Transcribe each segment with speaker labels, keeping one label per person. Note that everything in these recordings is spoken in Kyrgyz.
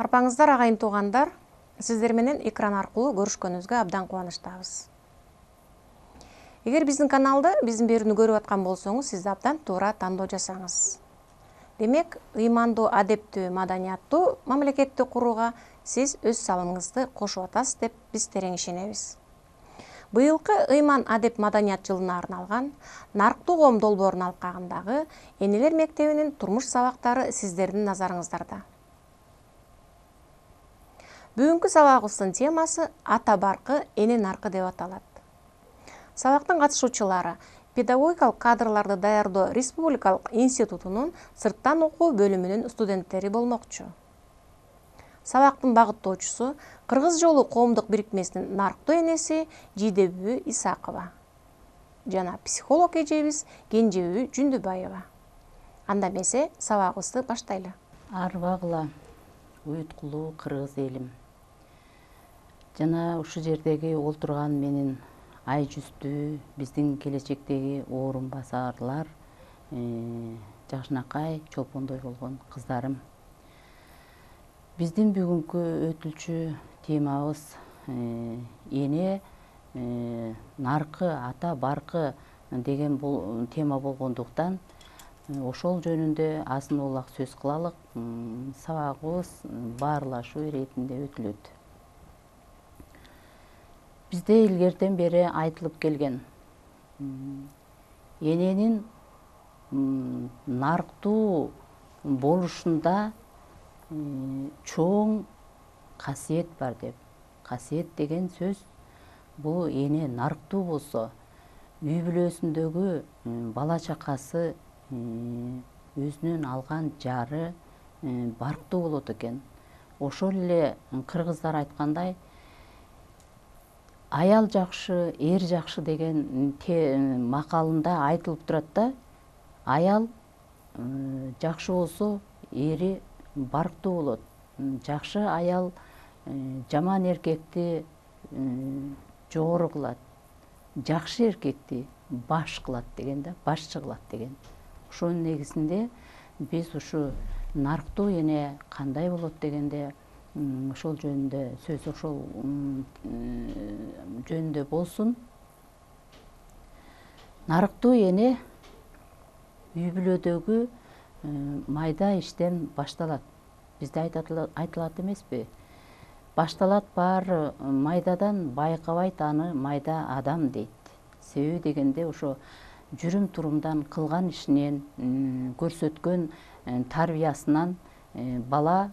Speaker 1: Арпаңыздар, агайын туугандар, сиздер менен экран аркылуу көрүшкөнүбүзгө абдан кубанычтабыз. Эгер биздин каналды, биздин берүүнү көрүп аткан болсоңуз, сиз абдан туура тандоо жасаңыз. Демек, ыймандуу, адептүү, маданияттуу мамлекетти курууга сиз өз салымыңызды кошуп атасыз деп биз терең ишенебиз. Быйылкы ыйман, адеп, маданият жылына арналган Нарыктуу коом долбоорунун алкагындагы энелер мектебинин турмуш сабактары сиздердин назарыңыздарда. Бүгүнкү сабагыбыздын темасы ата баркы, эне наркы деп аталат. Сабактын катышуучулары педагогикалык кадрларды даярдоо Республикалык институтунун сырттан окуу бөлүмүнүн студенттери болмокчу. Сабактын багыттоочусу Кыргыз жолу коомдук бирикмесинин нарктуу энеси Жидебү Исакова жана психолог эжебиз Кенжебү Жүндүбаева. Анда эмесе сабагыбызды баштайлы.
Speaker 2: Арбагыла, уюткулуу кыргыз элим. Жана ушул жердеги олтурган менин ай жүздүү биздин келечектеги орун басарлар, жакшынакай чолпондой болгон кыздарым. Биздин бүгүнкү өтүлчү темабыз эне наркы, ата баркы деген тема болгондуктан ошол жөнүндө азын улак сөз кылалык. Сабагыбыз баарлашуу иретинде өтүлөт. Бизде илгертен бери айтылып келген эненин нарктуу болушунда чоң касиет бар деп. Касиет деген сөз бул эне нарктуу болсо, үй бүлөсүндөгү бала чакасы, өзүнүн алган жары барктуу болот экен. Ошол эле кыргыздар айткандай, аял жакшы, эр жакшы деген макалында айтылып турат да, аял жакшы болсо, эри барктуу болот. Жакшы аял жаман эркекти жогору кылат. Жакшы эркекти баш кылат деген да, башчы кылат деген. Ошонун негизинде биз ушу нарктуу эне кандай болот дегенде ошол жөнүндө сөз ошол жөнүндө болсун. Нарктуу эне үй бүлөдөгү майда иштен башталат. Бизде айтылат эмеспи? Башталат баары майдадан, байкабайт аны майда адам дейт. Себеби дегенде ошо жүрүм турумдан, кылган ишинен, көрсөткөн тарбиясынан бала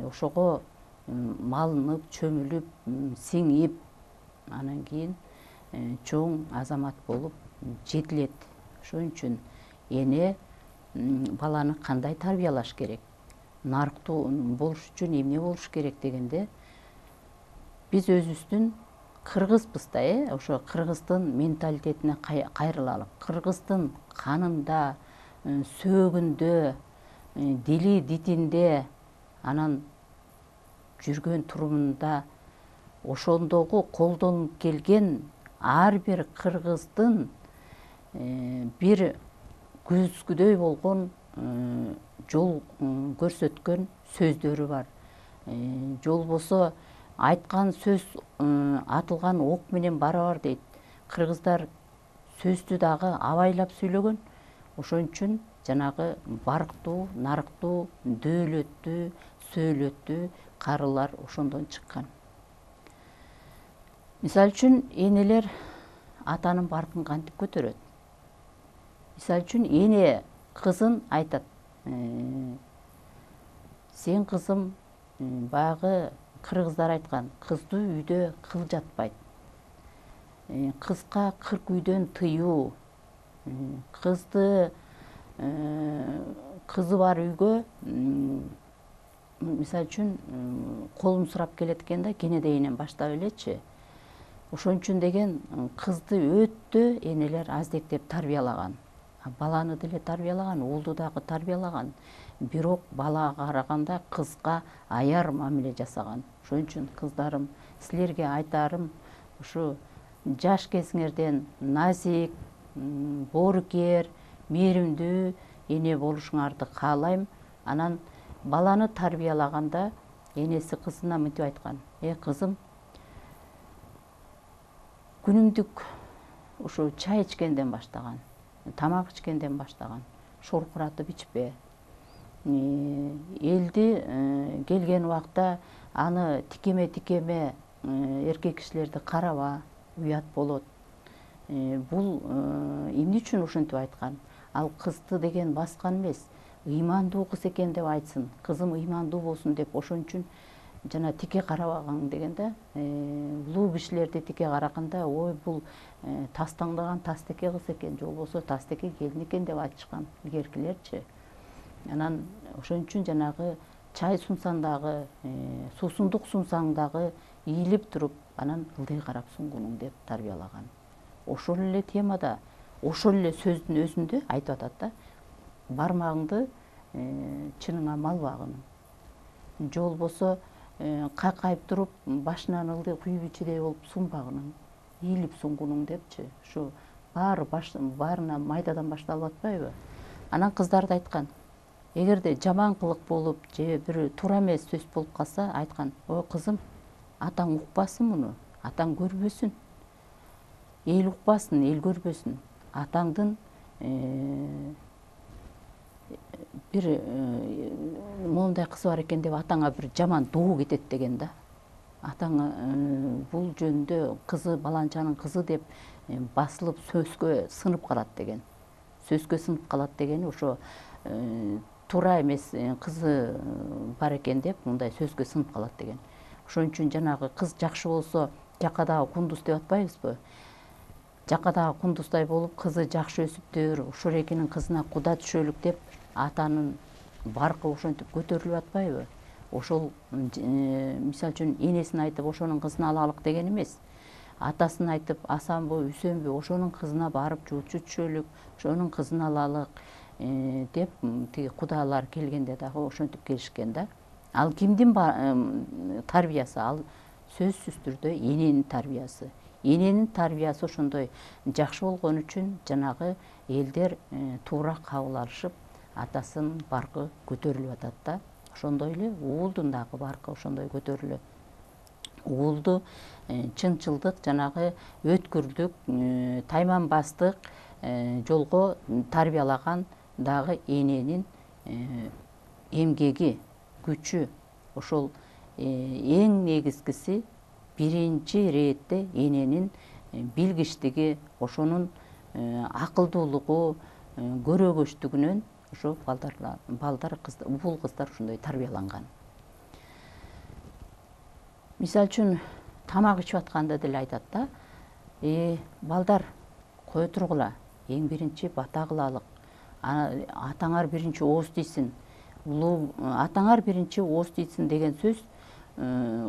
Speaker 2: ошого малынып, чөмүлүп, сиңип, анан кийин чоң азамат болуп жетилет. Ошон үчүн эне баланы кандай тарбиялаш керек? Нарктуу болуш үчүн эмне болуш керек дегенде, биз өзүбүздүн кыргызбыз да, ошо кыргыздын менталитетине кайрылалык. Кыргыздын канында, сөөгүндө, дили дитинде, анан жүргөн турумунда, ошондогу колдонуп келген ар бир кыргыздын бир көзгүдөй болгон жол көрсөткөн сөздөрү бар. Жол болсо айткан сөз атылган ок менен барабар дейт. Кыргыздар сөздү дагы абайлап сүйлөгөн. Ошон үчүн жанагы барктуу, нарктуу, дөөлөттүү, сөөлөттүү карылар ошондон чыккан. Мисалы үчүн энелер атанын баркын кантип көтөрөт? Мисалы үчүн эне кызын айтат: сен кызым, баягы кыргыздар айткан, кызды үйдө кыл жатпайт. Кызга 40 үйдөн тыюу. Кызы бар үйгө, мисалы үчүн, колун сурап келет экен да, кенедейинен баштап элечи. Ошон үчүн деген кызды өтө энелер аздектеп тарбиялаган. Баланы деле тарбиялаган, уулду дагы тарбиялаган. Бирок балага караганда кызга аяр мамиле жасаган. Ошон үчүн кыздарым, силерге айтарым, ушу жаш кезиңерден назик, боорукер, мээримдүү эне болушуңарды каалайм. Анан баланы тарбиялаганда энеси кызына мынтип айткан: кызым, күнүмдүк ушу чай ичкенден баштаган, тамак ичкенден баштаган шоркуратып ичпе. Элди келген убакта аны тикеме эркек кишилерди караба, уят болот. Бул эмне үчүн ушинтип айткан? Ал кызды деген баскан эмес, ыймандуу кыз экен деп айтсын, кызым ыймандуу болсун деп, ошон үчүн жана тике карабаган деген да. Улуу кишилерди тике караганда, ой бул тастаңдаган тастеке кыз экен, же болбосо тастеке келин экен деп айтышкан илгеркилерчи. Анан ошон үчүн жанагы чай сунсаң дагы, суусундук сунсаң дагы ийилип туруп, анан ылдый карап сунгунуң деп тарбиялаган. Ошол эле темада, ошол эле сөздүн өзүндө айтып атат да: бармагыңды чыныңа малбагын, же болбосо какайып туруп башынан ылдый куюп ичидей болуп сунбагының, ийилип сунгунуң депчи. Ушу баарына майдадан башталып атпайбы? Анан кыздар да айткан: эгерде жаман кылык болуп же бир туура эмес сөз болуп калса, айткан: ой кызым, атаң укпасын муну, атаң көрбөсүн, эл укпасын, эл көрбөсүн, атаңдын бир моундай кызы бар экен деп атаңа бир жаман доо кетет деген да. Атаң бул жөнүндө кызы баланчанын кызы деп басылып сөзгө сынып калат деген. Сөзгө сынып калат дегени ошо туура эмес кызы бар экен деп мындай сөзгө сынып калат деген. Ошон үчүн жанагы кыз жакшы болсо жакадагы кундуз деп атпайбызбы? Жакадагы кундуздай болуп, кызы жакшы өсүптүр, ошол экинин кызына куда түшөлүк деп атанын баркы ошентип көтөрүлүп атпайбы? Ошол мисалы үчүн энесин айтып ошонун кызын алалык деген эмес. Атасын айтып, Асанбы, Үсөнбү, ошонун кызына барып жуучу түшөлүк, ошонун кызын алалык деп тиги кудалар келгенде дагы ошентип келишкен да. Ал кимдин тарбиясы? Ал сөзсүз түрдө эненин тарбиясы. Эненин тарбиясы ошондой жакшы болгон үчүн жанагы элдер туура кабыл алышып, атасынын баркы көтөрүлүп атат да. Ошондой эле уулдун дагы баркы ошондой көтөрүлөт. Уулду чынчылдык, жанагы өткүрлүк, тайманбастык жолго тарбиялаган дагы эненин эмгеги, күчү. Ошол эң негизгиси биринчи иретте эненин билгичтиги, ошонун акылдуулугу, көрөгөчтүгүнөн ошо бул кыздар ушундай тарбияланган. Мисалы үчүн тамак ичип атканда деле айтат да: балдар, кое тургула, эң биринчи бата кылалык. Атаңар биринчи ооз тийсин. Атаңар биринчи ооз тийсин деген сөз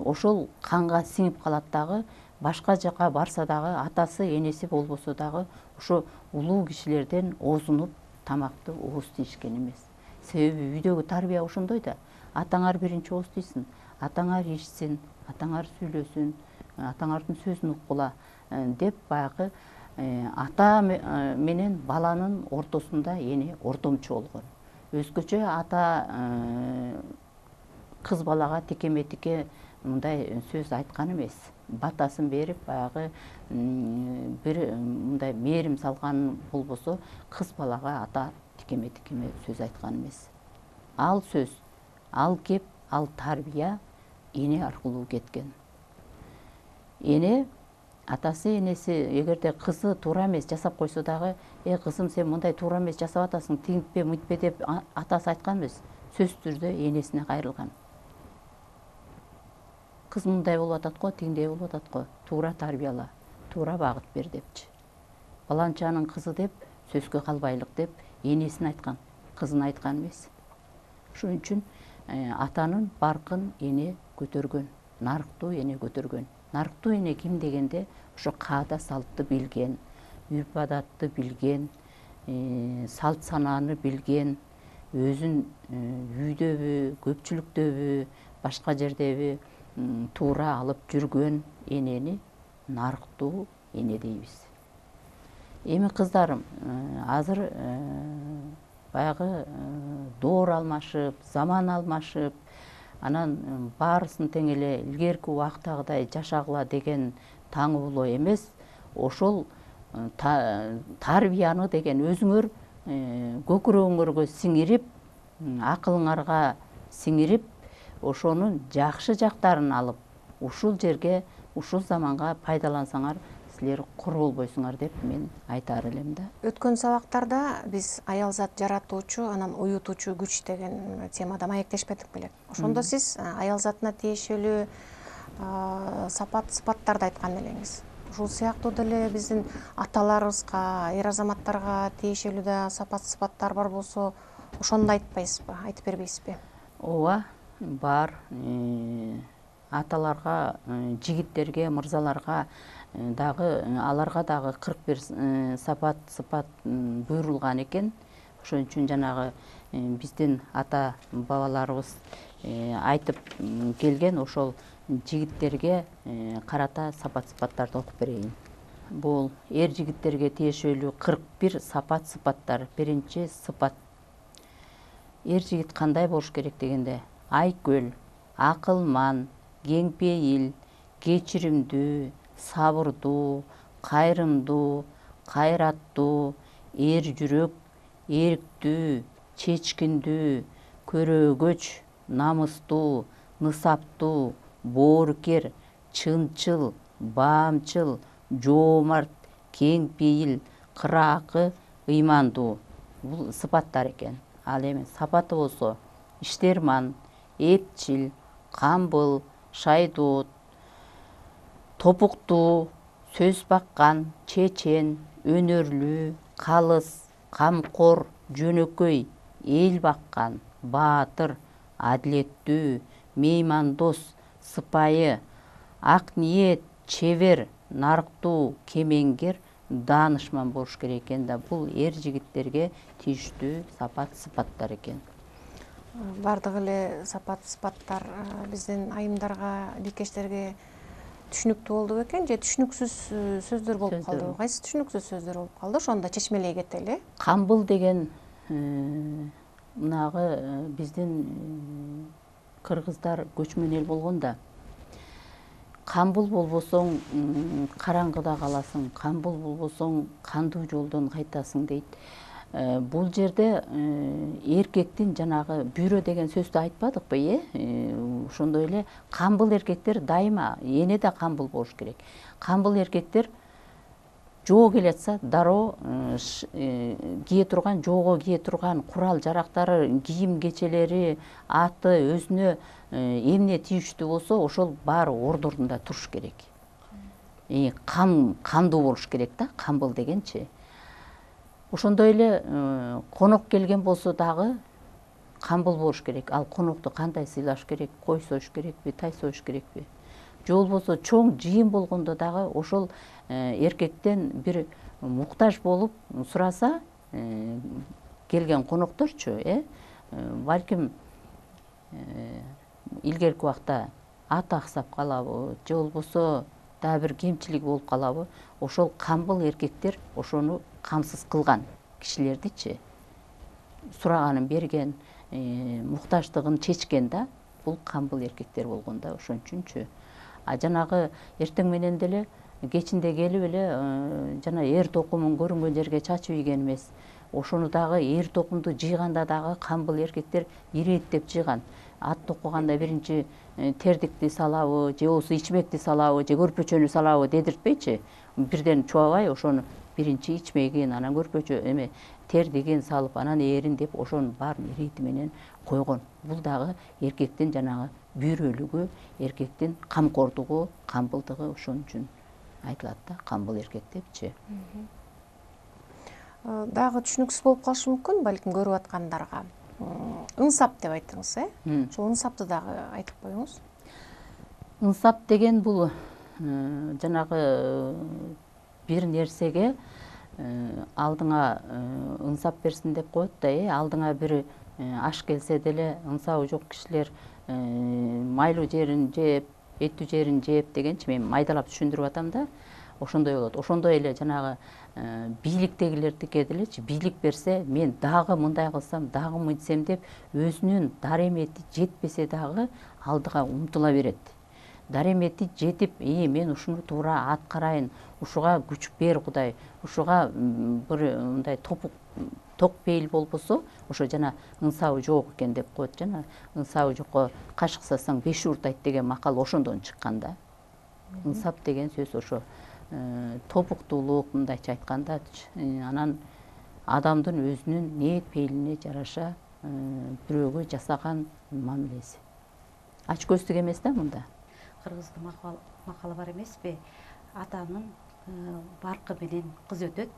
Speaker 2: ошол канга сиңип калат дагы. Башка жака барса дагы, атасы, энеси болбосо дагы ошо улуу кишилерден оозунуп тамакты ооз тийишкен эмес. Себеби үйдөгү тарбия ошондой да. Атаңар биринчи ооз тийсин, атаңар ичсин, атаңар сүйлөсүн, атаңардын сөзүн уккула деп баягы ата менен баланын ортосунда эне ортомчу болгон. Өзгөчө ата кыз балага тикеме-тике мындай сөз айткан эмес. Батасын берип, баягы бир мындай мээрим салган болбосо, кыз балага ата тикеме-тикеме сөз айткан эмес. Ал сөз, ал кеп, ал тарбия эне аркылуу кеткен. Эне, атасы, энеси эгерде кызы туура эмес жасап койсо дагы, кызым, сен мындай туура эмес жасап атасың, тигинтпе, мынтпе деп атасы айткан эмес. Сөзсүз түрдө энесине кайрылган. Кыз мындай болуп атат го, тигиндей болуп атат го, туура тарбияла, туура багыт бер депчи. Баланчанын кызы деп, сөзгө калбайлык деп энесин айткан, кызын айткан эмес. Ошон үчүн атанын баркын эне көтөргөн, нарыктуу эне көтөргөн. Нарыктуу эне ким дегенде, ошо каада салтты билген, үрп адатты билген, салт санааны билген, өзүн үйдөбү, көпчүлүктөбү, башка жердеби туура алып жүргөн энени нарыктуу эне дейбиз. Эми кыздарым, азыр баягы доор алмашып, заман алмашып, Анан баарысын тең эле илгерки убактагыдай жашагыла деген таңуулоо эмес, ошол тарбияны деген өзүңөр көкүрөгүңөргө сиңирип, акылыңарга сиңирип, ошонун жакшы жактарын алып, ушул жерге, ушул заманга пайдалансаңар, силер кур болбойсуңар деп мен айтаар элем да.
Speaker 1: Өткөн сабактарда биз аялзат жаратуучу, анан уютуучу күч деген темада маектешпедик белек. Ошондо сиз аялзатына тиешелүү сапаттарды айткан элеңиз. Ушул сыяктуу деле биздин аталарыбызга, эр азаматтарга тиешелүү да сапаттар бар болсо, ошону да айтпайсызбы, айтып бербейсизби?
Speaker 2: Ооба, бар. Аталарга, жигиттерге, мырзаларга дагы, аларга дагы 41 сапат буйрулган экен. Ошон үчүн жанагы биздин ата бабаларыбыз айтып келген ошол жигиттерге карата сапаттарды окуп берейин. Бул эр жигиттерге тиешелүү 41 сапаттар. Биринчи сыпат. Эр жигит кандай болуш керек дегенде, айкөл, акылман, кеңпейил, кечиримдүү, сабырдуу, кайрымдуу, кайраттуу, эр жүрөк, эрктүү, чечкиндүү, көрөгөч, намыстуу, нысаптуу, боорукер, чынчыл, баамчыл, жоомарт, кеңпейил, кыраакы, ыймандуу. Бул сыпаттар экен. Ал эми сапаты болсо иштерман, эпчил, камбыл, шайдоот, топуктуу, сөз баккан, чечен, өнөрлүү, калыс, камкор, жөнөкөй, эл баккан, баатыр, адилеттүү, меймандос, сыпайы, ак ниет, чебер, нарыктуу, кемеңгер, даанышман болуш керек экен да. Бул эр жигиттерге тийиштүү сапаттар экен.
Speaker 1: Бардык эле сапаттар биздин айымдарга, бикештерге түшүнүктүү болду бекен же түшүнүксүз сөздөр болуп калдыбы? Кайсы түшүнүксүз сөздөр болуп калды? Ошону да чечмелей кетели.
Speaker 2: Камбыл деген мынагы биздин кыргыздар көчмөн эл болгон да. Камбыл болбосоң караңгыда каласың, камбыл болбосоң кандуу жолдон кайтасың дейт. Бул жерде эркектин жанагы бүйрө деген сөздү айтпадыкпы, ошондой эле камбыл эркектер дайыма, эне да камбыл болуш керек. Камбыл эркектер жоо келе атса дароо кие турган, жоого кие турган курал жарактары, кийим кечелери, аты өзүнө эмне тийиштүү болсо, ошол баары ордорунда туруш керек. Кандуу болуш керек да, камбыл дегенчи. Ошондой эле конок келген болсо дагы камбыл болуш керек. Ал конокту кандай сыйлаш керек? Кой союш керекпи, тай союш керекпи? Же болбосо чоң жыйын болгондо дагы ошол эркектен бир муктаж болуп сураса, келген конокторчу, балким илгерки убакта ат аксап калабы, же болбосо дагы бир кемчилик болуп калабы, ошол камбыл эркектер ошону камсыз кылган кишилердичи сураганын берген, муктаждыгын чечкен да, бул камбыл эркектер болгон да, ошон үчүнчү. А жанагы эртең менен деле кечинде келип эле жана эр токумун көрүнгөн жерге чачып ийген эмес. Ошону дагы эр токумду жыйганда дагы камбыл эркектер ирээттеп жыйган. Ат токуганда биринчи тердикти салабы, же болбосо ичмекти салабы, же көрпөчөнү салабы дедиртпейчи, бирден чубабай ошону биринчи ичмегин, анан көрпөчө тердигин салып, анан эрин деп ошонун баарын ирети менен койгон. Бул дагы эркектин жанагы бүйрөлүгү, эркектин камкордугу, камбылдыгы, ошон үчүн айтылат да, камбыл эркек депчи.
Speaker 1: Дагы түшүнүксүз болуп калышы мүмкүн балким көрүп аткандарга. Ынсап деп айттыңыз, Ошол ынсапты дагы айтып коюңуз.
Speaker 2: Ынсап деген бул жанагы бир нерсеге алдыңа ынсап берсин деп коет да, алдыңа бир аш келсе деле ынсабы жок кишилер майлуу жерин жеп, эттүү жерин жеп дегенчи, мен майдалап түшүндүрүп атам да. ошондой болот. Ошондой эле жанагы бийликтегилердики делечи, бийлик берсе мен дагы мындай кылсам, дагы мынтсем деп өзүнүн даремети жетпесе дагы алдыга умтула берет. Даремети жетип, мен ушуну туура аткарайын, ушуга күч бер Кудай, ушуга бир мындай ток пейил болбосо, ошо жана ыңсабы жок экен деп коет. Жана ыңсабы жокко кашык сасаң 5 уртайт деген макал ошондон чыккан да. Ыңсап деген сөз ошо тобуктуулук, мындайча айтканда, анан адамдын өзүнүн ниет пейилине жараша бирөөгө жасаган мамилеси. Ач көздүк эмес да мында.
Speaker 3: Кыргызда макалы бар эмеспи? Атанын баркы менен кыз өтөт,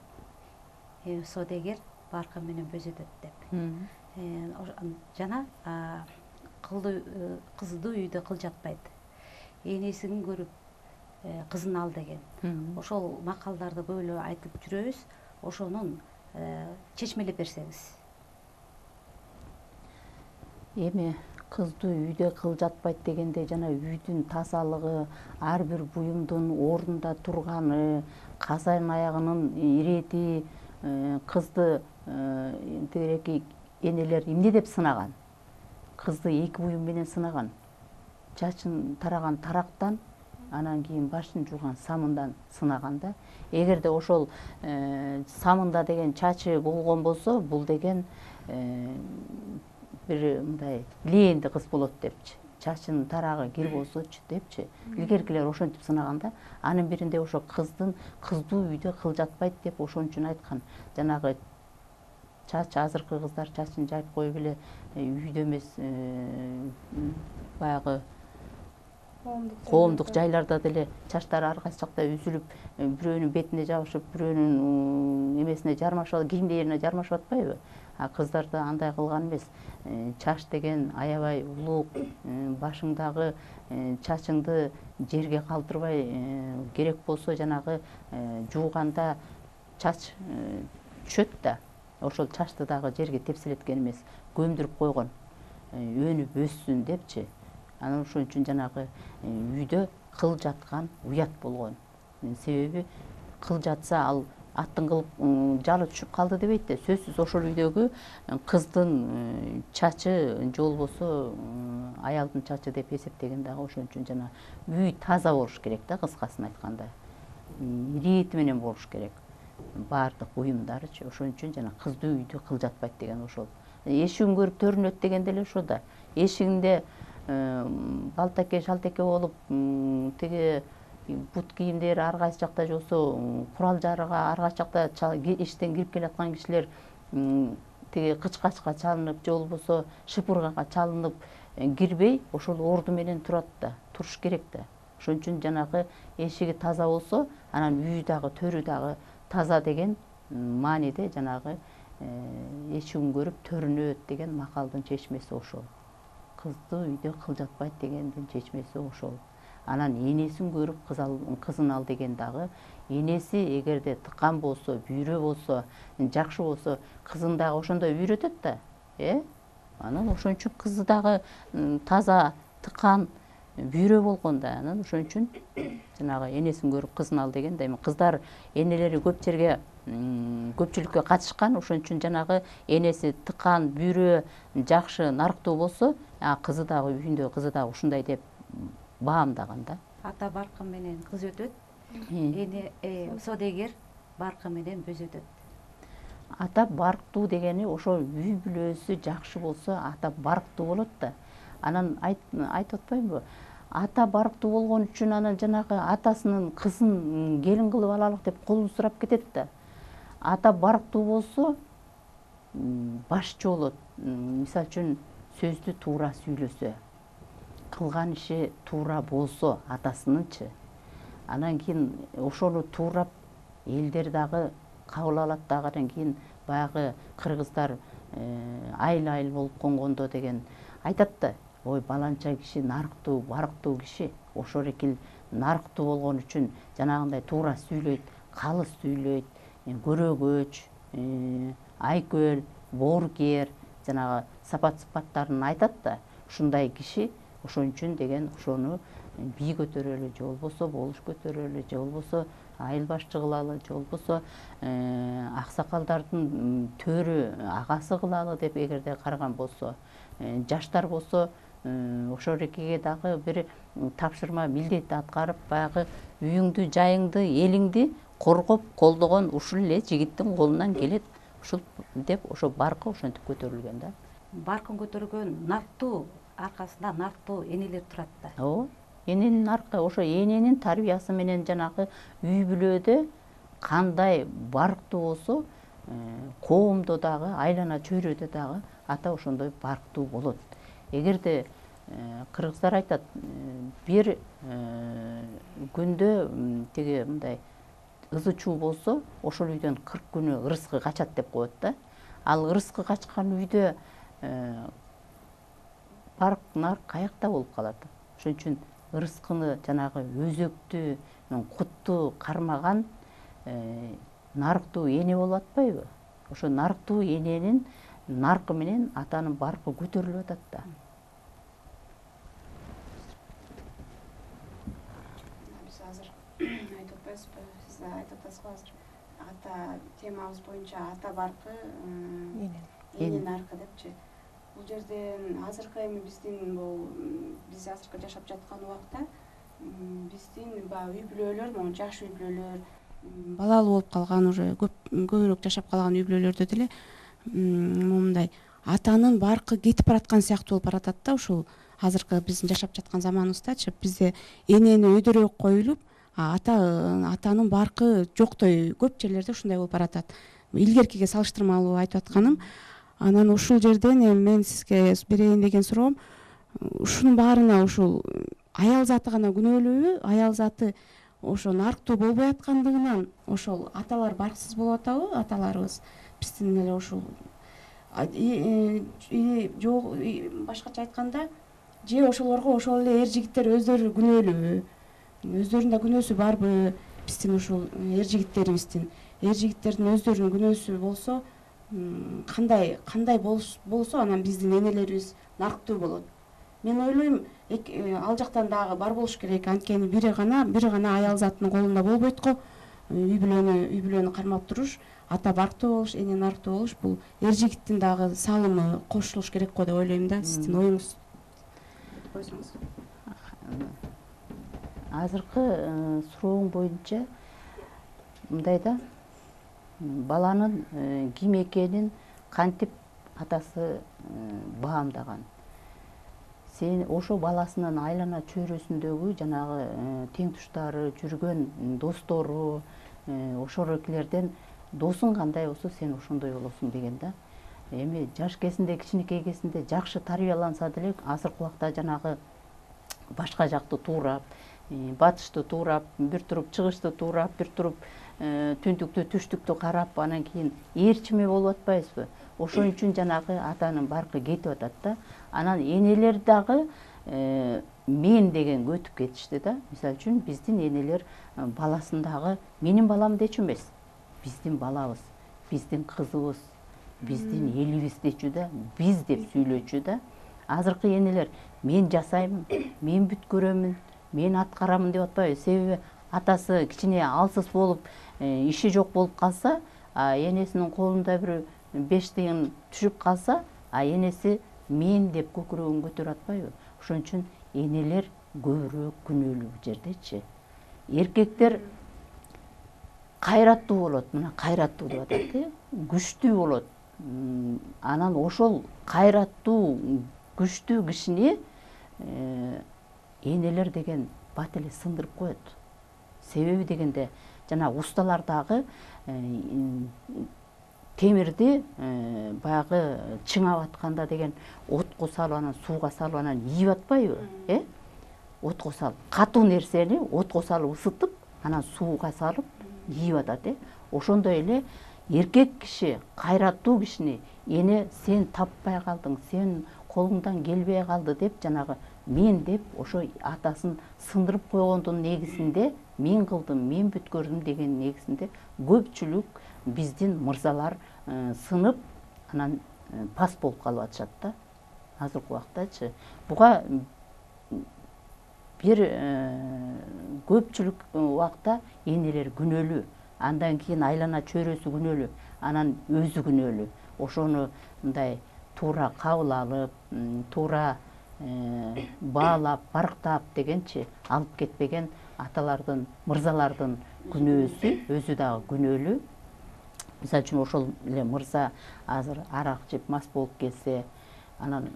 Speaker 3: содегер баркы менен бөз өтөт деп. Жана кызды үйдө кыл жатпайт. Энесин көрүп кызын ал деген. Ошол макалдарды көп эле айтып жүрөбүз. Ошонун чечмелеп берсеңиз.
Speaker 2: Эми кызды үйдө кыл жатпайт дегенде жана үйдүн тазалыгы, ар бир буюмдун ордунда турганы, казан аягынын ирети, кызды тегереки энелер эмне деп сынаган? Кызды 2 буюм менен сынаган. Чачын тараган тарактан, анан кийин башын жууган самындан сынаган да. Эгерде ошол самында деген чачы болгон болсо, бул деген бир мындай лээнди кыз болот депчи. Чачынын тарагы кир болсочу депчи. Илгеркилер ошентип сынаган да. Анын биринде ошо кыздуу үйдө кыл жатпайт деп ошон үчүн айткан. Жанагы чач азыркы кыздар чачын жайып коюп эле үйдө эмес, баягы коомдук жайларда деле чачтары ар кайсы жакта үзүлүп, бирөөнүн бетине жабышып, бирөөнүн эмесине жармашып, кийимдерине жармашып атпайбы? А кыздарда андай кылган эмес. Чач деген аябай улуу, башыңдагы чачыңды жерге калтырбай, керек болсо жанагы жууганда чач түшөт да. Ошол чачты дагы жерге тепселеткен эмес, көмдүрүп койгон. Өнүп өссүн депчи. Анан ошон үчүн жанагы үйдө кыл жаткан уят болгон. Себеби кыл жатса ал аттын кылып жалы түшүп калды дебейт да. Сөзсүз ошол үйдөгү кыздын чачы же болбосо аялдын чачы деп эсептеген дагы ошон үчүн жана үй таза болуш керек да, кыскасын айтканда. Ирети менен болуш керек. Баардык буюмдарычы. Ошон үчүн жана кызды үйдө кыл жатпайт деген ошол. Эшигин көрүп төрүнөт деген деле ошо да. Эшигинде балтаке, шалтеке болуп, тиги бут кийимдери ар кайсы жакта же болбосо курал жарыга ар кайсы жакта эшиктен кирип келаткан кишилер тиги кычкачка чалынып же болбосо шыпыргага чалынып кирбей, ошол орду менен турат да, туруш керек да. Ошон үчүн жанагы эшиги таза болсо, анан үйү дагы, төрү дагы таза деген мааниде жанагы эшигин көрүп төрүнөт деген макалдын чечмеси ошол. Кызды үйдө кыл жатпайт дегендин чечмеси ошол. Анан энесин көрүп кызын ал деген дагы, энеси эгерде тыккан болсо, бүйрө болсо, жакшы болсо, кызын дагы ошондой үйрөтөт да. Анан ошон үчүн кызы дагы таза, тыккан, бүйрө болгон да. Анан ошон үчүн жанагы энесин көрүп кызын ал деген да. Эми кыздар энелери көп жерге көпчүлүккө катышкан, ошон үчүн жанагы энеси тыккан, бүйрө жакшы, нарыктуу болсо, кызы дагы үйүндө кызы дагы ушундай деп баамдаган да.
Speaker 3: Ата баркы менен кыз өтөт, эне содегер баркы менен бөз өтөт.
Speaker 2: Ата барктуу дегени ошол үй бүлөсү жакшы болсо, ата барктуу болот да. Анан айтып атпаймынбы? Ата барктуу болгон үчүн анан жанагы атасынын кызын келин кылып алалык деп колун сурап кетет да. Ата барктуу болсо башчы болот. Мисалы үчүн сөздү туура сүйлөсө, кылган иши туура болсо атасынынчы. Анан кийин ошону туурап элдер дагы кабыл алат дагы. Анан кийин баягы кыргыздар айыл болуп конгондо деген айтат да. Ой, баланча киши нарыктуу, барктуу киши. Ошол экил нарыктуу болгон үчүн жанагындай туура сүйлөйт, калыс сүйлөйт, көрөгөч, айкөл, боорукер, жанагы сапаттарын айтат да. Ушундай киши ошон үчүн деген ошону бий көтөрөлү же болбосо болуш көтөрөлү же болбосо айыл башчы кылалы же болбосо аксакалдардын төрү агасы кылалы деп эгерде караган болсо, жаштар болсо ошол эрекеге дагы бир тапшырма милдет аткарып, баягы үйүңдү, жайыңды, элиңди коргоп, колдогон ушул эле жигиттин колунан келет. Ушул деп ошо баркы ошентип көтөрүлгөн да.
Speaker 3: Баркын көтөргөн нарттуу аркасында нарттуу энелер турат да.
Speaker 2: Ооба. Эненин аркы ошо эненин тарбиясы менен жанагы үй бүлөдө кандай барктуу болсо, коомдо дагы, айлана чөйрөдө дагы ата ошондой барктуу болот. Эгерде кыргыздар айтат, бир күндө тиги мындай ызы чуу болсо, ошол үйдөн 40 күнү ырыскы качат деп коет да. Ал ырыскы качкан үйдө барк нарк каякта болуп калат. Ошон үчүн ырыскыны жанагы өзөктүү, кутту кармаган нарктуу эне болуп атпайбы? Ошо нарктуу эненин наркы менен атанын баркы көтөрүлүп атат да.
Speaker 4: Биз азыр айтып атпайбызбы? Сиз да айтып атасыз го азыр. Ата темабыз боюнча ата баркы, эне наркы депчи. Бул жерден азыркы эми биз азыркы жашап жаткан убакта биздин баягы үй бүлөлөр, могу жаш үй бүлөлөр, балалуу болуп калган, уже көбүрөөк жашап калган үй бүлөлөрдө деле момундай атанын баркы кетип бараткан сыяктуу болуп баратат да. Ушул азыркы биздин жашап жаткан заманыбыздачы бизде энени өйдөрөөк коюлуп, атанын баркы жоктой көп жерлерде ушундай болуп баратат. Илгеркиге салыштырмалуу айтып атканым. Анан ушул жерден мен сизге берейин деген суроом, ушунун баарына ушул аял заты гана күнөөлүүбү? Аял заты ошо нарктуу болбой аткандыгынан ошол аталар барксыз болуп атабы? Аталарыбыз биздин эле ушул жок, башкача айтканда, же ошолорго ошол эле эр жигиттер өздөрү күнөөлүүбү? Өздөрүнүн да күнөөсү барбы? Биздин ушул эр жигиттердин өздөрүнүн күнөөсү болсо, кандай болсо анан биздин энелерибиз нарктуу болот. Мен ойлойм, ал жактан дагы бар болуш керек. Анткени бири гана аял затынын колунда болбойт го. Үй бүлөнү кармап туруш, ата барктуу болуш, эне нарктуу болуш, бул эр жигиттин дагы салымы кошулуш керек го деп ойлойм да. Сиздин оюңуз койсоңуз.
Speaker 2: Азыркы сурооң боюнча мындай да, баланын ким экенин кантип атасы баамдаган. Сен ошо баласынын айлана чөйрөсүндөгү жанагы тең туштары, жүргөн достору, ошол экелерден досуң кандай болсо сен ошондой болосуң деген да. Эми жаш кезинде, кичинекей кезинде жакшы тарбияланса деле, азыркы убакта жанагы башка жакты туурап, батышты туурап, бир туруп чыгышты туурап, бир туруп түндүктү, түштүктү карап, анан кийин ээрчиме болуп атпайбызбы? Ошон үчүн жанагы атанын баркы кетип атат да. Анан энелер дагы мен деген өтүп кетишти да. Мисалы үчүн биздин энелер баласын дагы менин балам дечү эмес. Биздин балабыз, биздин кызыбыз, биздин элибиз дечү да, биз деп сүйлөчү да. Азыркы энелер мен жасайм, мен бүткөрөмүн, мен аткарамын деп атпайбы? Себеби атасы кичине алсыз болуп, иши жок болуп калса, энесинин колунда бир 5 тыйын түшүп калса, энеси мен деп көкүрөгүн көтөрүп атпайбы? Ошон үчүн энелер көбүрөөк күнөөлүү жердечи. Эркектер кайраттуу болот, мына кайраттуу деп атат, күчтүү болот. Анан ошол кайраттуу, күчтүү кишини энелер деген бат эле сындырып коет. Себеби дегенде, жана усталар дагы темирди баягы чыңап атканда деген отко салып, анан сууга салып, анан ийип атпайбы? Отко салып, катуу нерсени отко салып ысытып, анан сууга салып ийип атат. Ошондой эле эркек киши, кайраттуу кишини эне сен таппай калдың, сен колуңдан келбей калды деп жанагы мен деп ошо атасын сындырып койгондун негизинде, мен кылдым, мен бүткөрдүм деген негизинде көпчүлүк биздин мырзалар сынып, анан пас болуп калып атышат да. Азыркы убактачы. Буга бир көпчүлүк убакта энелер күнөөлүү, андан кийин айлана чөйрөсү күнөөлүү, анан өзү күнөөлүү. Ошону мындай туура кабыл алып, туура баалап, барктап дегенчи алып кетпеген аталардын, мырзалардын күнөөсү өзү дагы күнөөлүү. Мисалы үчүн ошол эле мырза азыр арак жеп мас болуп келсе, анан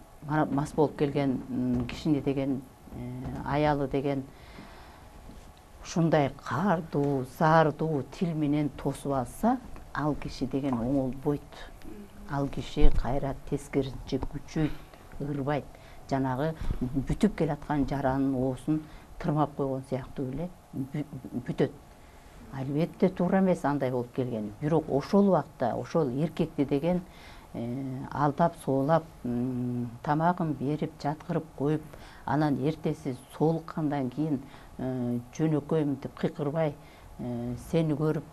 Speaker 2: мас болуп келген кишини деген аялы деген ушундай каардуу, заардуу тил менен тосуп алса, ал киши деген оңолбойт. Ал киши кайра тескерисинче күчөйт, ырбайт. Жанагы бүтүп келаткан жаранын оосун тырмап койгон сыяктуу эле бүтөт. Албетте туура эмес андай болуп келгени. Бирок ошол убакта ошол эркекти деген алдап соолап, тамагын берип, жаткырып коюп, анан эртеси соолуккандан кийин жөнөкөй мынтип кыйкырбай, сени көрүп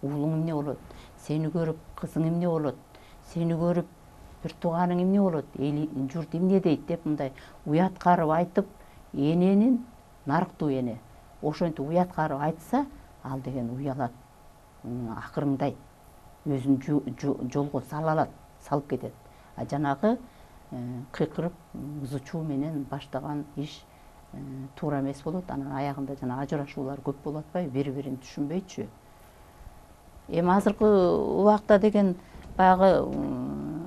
Speaker 2: уулуң эмне болот, сени көрүп кызың эмне болот, сени көрүп бир тууганың эмне болот, эл журт эмне дейт деп мындай уяткарып айтып, эненин нарыктуу эне ошентип уяткарып айтса, ал деген уялат, акырыңдайт, өзүн жолго сала алат, салып кетет. А жанагы кыйкырып ызычуу менен баштаган иш туура эмес болот. Анан аягында жана ажырашуулар көп болуп атпайбы, бири-бирин түшүнбөйчү. Эми азыркы убакта деген баягы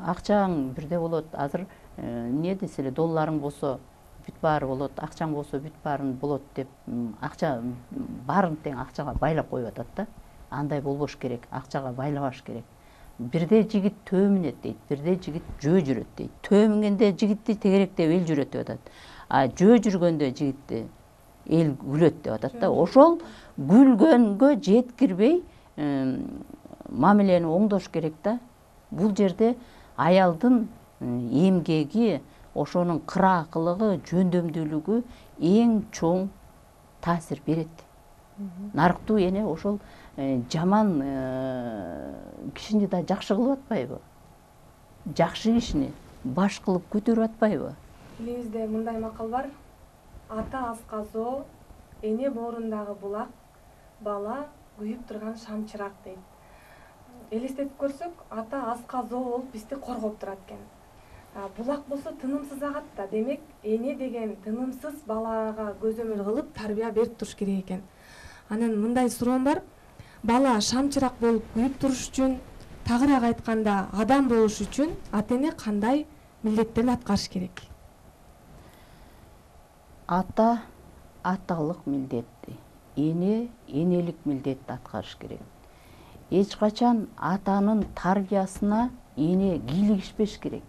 Speaker 2: акчаң бирде болот. Азыр эмне десе эле долларың болсо бүт баары болот, акчаң болсо бүт баарын болот деп акча баарын тең акчага байлап коюп атат да. Андай болбош керек, акчага байлабаш керек. Бирде жигит төөмүнөт дейт, бирде жигит жөө жүрөт дейт. Төөмүнгөндө жигитти тегеректеп эл жүрөт деп атат. А жөө жүргөндө жигитти эл күлөт деп атат да. Ошол күлгөнгө жеткирбей мамилени оңдош керек да. Бул жерде аялдын эмгеги, ошонун кыраакылыгы, жөндөмдүүлүгү эң чоң таасир берет. Нарыктуу эне ошол жаман кишини да жакшы кылып атпайбы? Жакшы кишини баш кылып көтөрүп атпайбы?
Speaker 5: Элибизде мындай макал бар. Ата аска зоо, эне боорундагы булак, бала күйүп турган шамчырак дейт. Элестетип көрсөк, ата аска зоо болуп бизди коргоп турат экен. Булак болсо тынымсыз агат да. Демек, эне деген тынымсыз балага көзөмөл кылып тарбия берип туруш керек экен. Анан мындай суроом бар. Бала шамчырак болуп күйүп туруш үчүн, тагыраак айтканда адам болуш үчүн ата-эне кандай милдеттерди аткарыш керек?
Speaker 2: Ата аталык милдетти, эне энелик милдетти аткарыш керек. Эч качан атанын тарбиясына эне кийлигишпеш керек.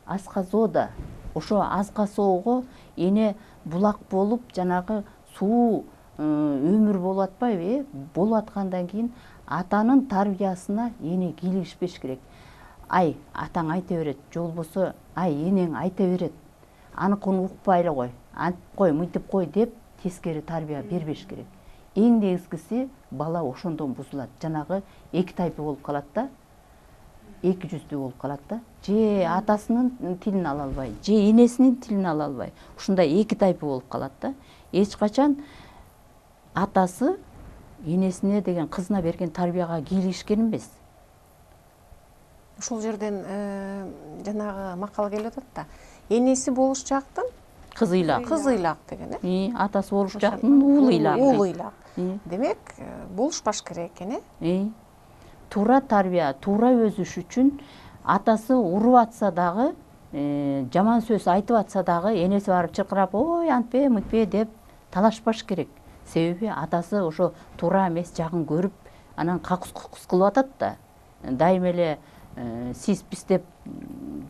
Speaker 2: Аска-зоо да ошо аска-соого эне булак болуп, жанагы суу өмүр болуп атпайбы, болуп аткандан кийин атанын тарбиясына эне кийлигишпеш керек. Ай, атаң айта берет, же болбосо ай, энең айта берет. Аныкын укпай эле кой, антип кой, мынтип кой деп тескери тарбия бербеш керек. Эң негизгиси бала ошондон бузулат. Жанагы эки тайпы болуп калат да. Эки жүздүү болуп калат да. Же атасынын тилин ала албай, же энесинин тилин ала албай. Ушундай эки тайпы болуп калат да. Эч качан атасы энесине деген, кызына берген тарбияга кийлигишкен эмес.
Speaker 1: Ушул жерден жанагы макал келип атат да. Энеси болуш жактын
Speaker 2: Кызыйлак.
Speaker 1: Кызыйлак деген,
Speaker 2: Атасы болуш жактын уулыйлак.
Speaker 1: Уулыйлак. Демек, болушпаш керек экен,
Speaker 2: Туура тарбия, туура өсүш үчүн атасы уруп атса дагы, жаман сөз айтып атса дагы, энеси барып чыркырап, ой, антпе, мынтпе деп талашпаш керек. Себеби атасы ошо туура эмес жагын көрүп, анан какус кылып атат да. Дайым эле сиз биз деп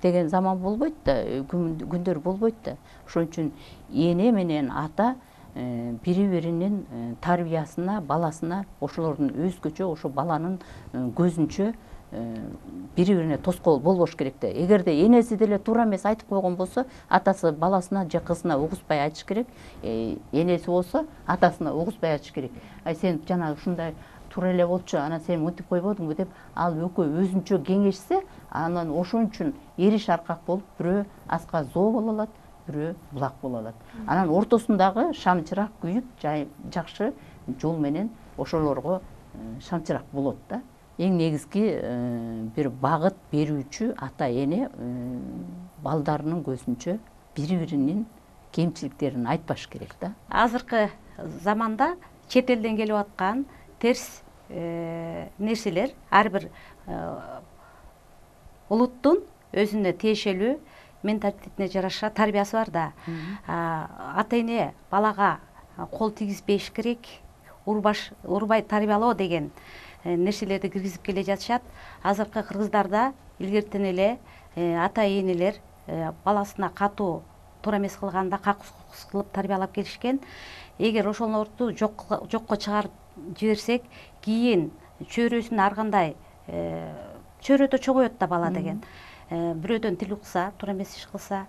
Speaker 2: деген заман болбойт да, күндөр болбойт да. Ошон үчүн эне менен ата бири-биринин тарбиясына, баласына ошолордун өзгөчө, ошо баланын көзүнчө бири-бирине тоскоол болбош керек да. Эгерде энеси деле туура эмес айтып койгон болсо, атасы баласына же кызына угузбай айтыш керек. Энеси болсо атасына угузбай айтыш керек. Ай, сен жана ушундай туура эле болчу, анан сен мынтип койбодуңбу деп, ал экөө өзүнчө кеңешсе, анан ошон үчүн эриш аркак болуп, бирөө аска зоо боло алат, бирөө булак боло алат. Анан ортосундагы шамчырак күйүп жакшы жол менен ошолорго шамчырак болот да. Эң негизги бир багыт берүүчү ата эне балдарынын көзүнчө бири-биринин кемчиликтерин айтпаш керек да.
Speaker 3: Азыркы заманда чет элден келип аткан терс нерселер ар бир улуттун өзүнө тиешелүү менталитетине жараша тарбиясы бар да. Ата эне балага кол тийгизбеш керек, урбай тарбиялоо деген нерселерди киргизип келе жатышат. Азыркы кыргыздарда илгертен эле ата энелер баласына катуу туура эмес кылганда какус кылып тарбиялап келишкен. Эгер ошолорду жокко чыгарып жиберсек, кийин чөйрөсүн ар кандай чөйрөдө чогоет да бала деген. Бирөөдөн тил укса, туура эмес иш кылса,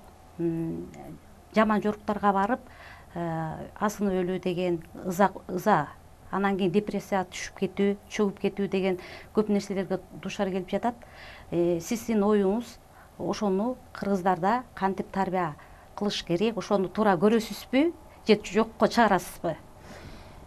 Speaker 3: жаман жоруктарга барып, асынып өлүү деген, ыза, анан кийин депрессияга түшүп кетүү, чөгүп кетүү деген көп нерселерге дуушар келип жатат. Сиздин оюңуз ошону кыргыздарда кантип тарбия кылыш керек, ошону туура көрөсүзбү же жокко чыгарасызбы?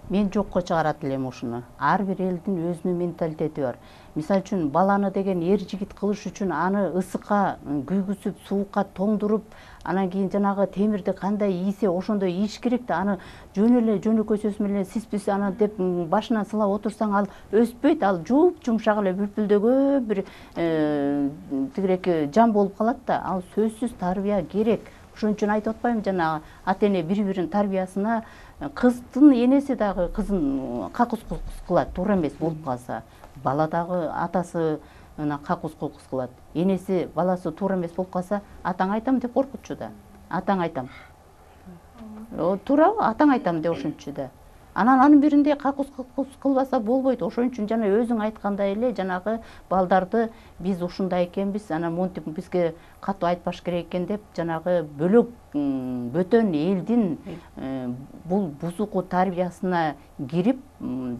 Speaker 2: Мен жокко чыгарат элем ушуну. Ар бир элдин өзүнүн менталитети бар. Мисалы үчүн баланы деген эр жигит кылыш үчүн аны ысыкка күйгүзүп, суукка тоңдуруп, анан кийин жанагы темирди кандай ийсе ошондой ийиш керек да. Аны жөн эле жөнөкөй сөз менен сиз аны деп башынан сылап отурсаң ал өспөйт, ал жумшак эле бүлпүлдөгөн бир тигиреки жан болуп калат да. Ал сөзсүз тарбия керек. Ошон үчүн айтып атпайбы, жанагы ата эне бири-биринин тарбиясына кыздын энеси дагы кызын какус кылат, туура эмес болуп калса. Бала дагы атасына какус кылат. Энеси баласы туура эмес болуп калса, атаң айтам деп коркутчу да. Атаң айтам. Туурабы? Атаң айтам деп ошентчү да. Анан анын биринде какус кылбаса болбойт. Ошон үчүн жана өзүң айткандай эле жанагы балдарды биз ушундай экенбиз, анан монтип бизге катуу айтпаш керек экен деп жанагы бөлөк бөтөн элдин бул бузуку тарбиясына кирип,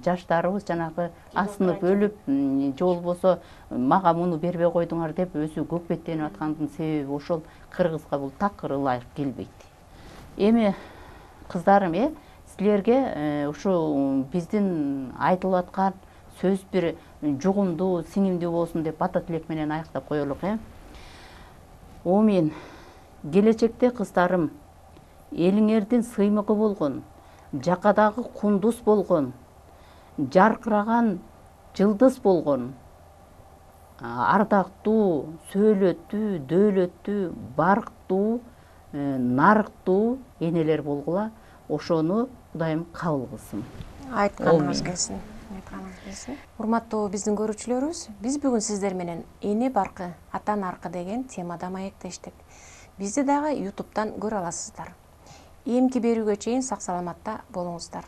Speaker 2: жаштарыбыз жанагы асынып өлүп, же болбосо мага муну бербей койдуңар деп өзү көкпеттенип аткандын себеби ошол. Кыргызга бул такыр ылайык келбейт. Эми кыздарым, силерге ушу биздин айтылып аткан сөз бир жугумдуу, сиңимдүү болсун деп бата тилек менен аяктап коелук. Мен келечекте кыздарым, элиңердин сыймыгы болгон, жакадагы кундуз болгон, жаркыраган жылдыз болгон, ардактуу, сөөлөттүү, дөөлөттүү, барктуу, нарыктуу энелер болгула. Ошону Кудайым кабыл кылсын.
Speaker 1: Айтканыңыз келсин. Урматтуу биздин көрүүчүлөрүбүз, биз бүгүн сиздер менен эне баркы, ата наркы деген темада маектештик. Бизди дагы YouTube'дан көрө аласыздар. Эмки берүүгө чейин сак саламатта болуңуздар.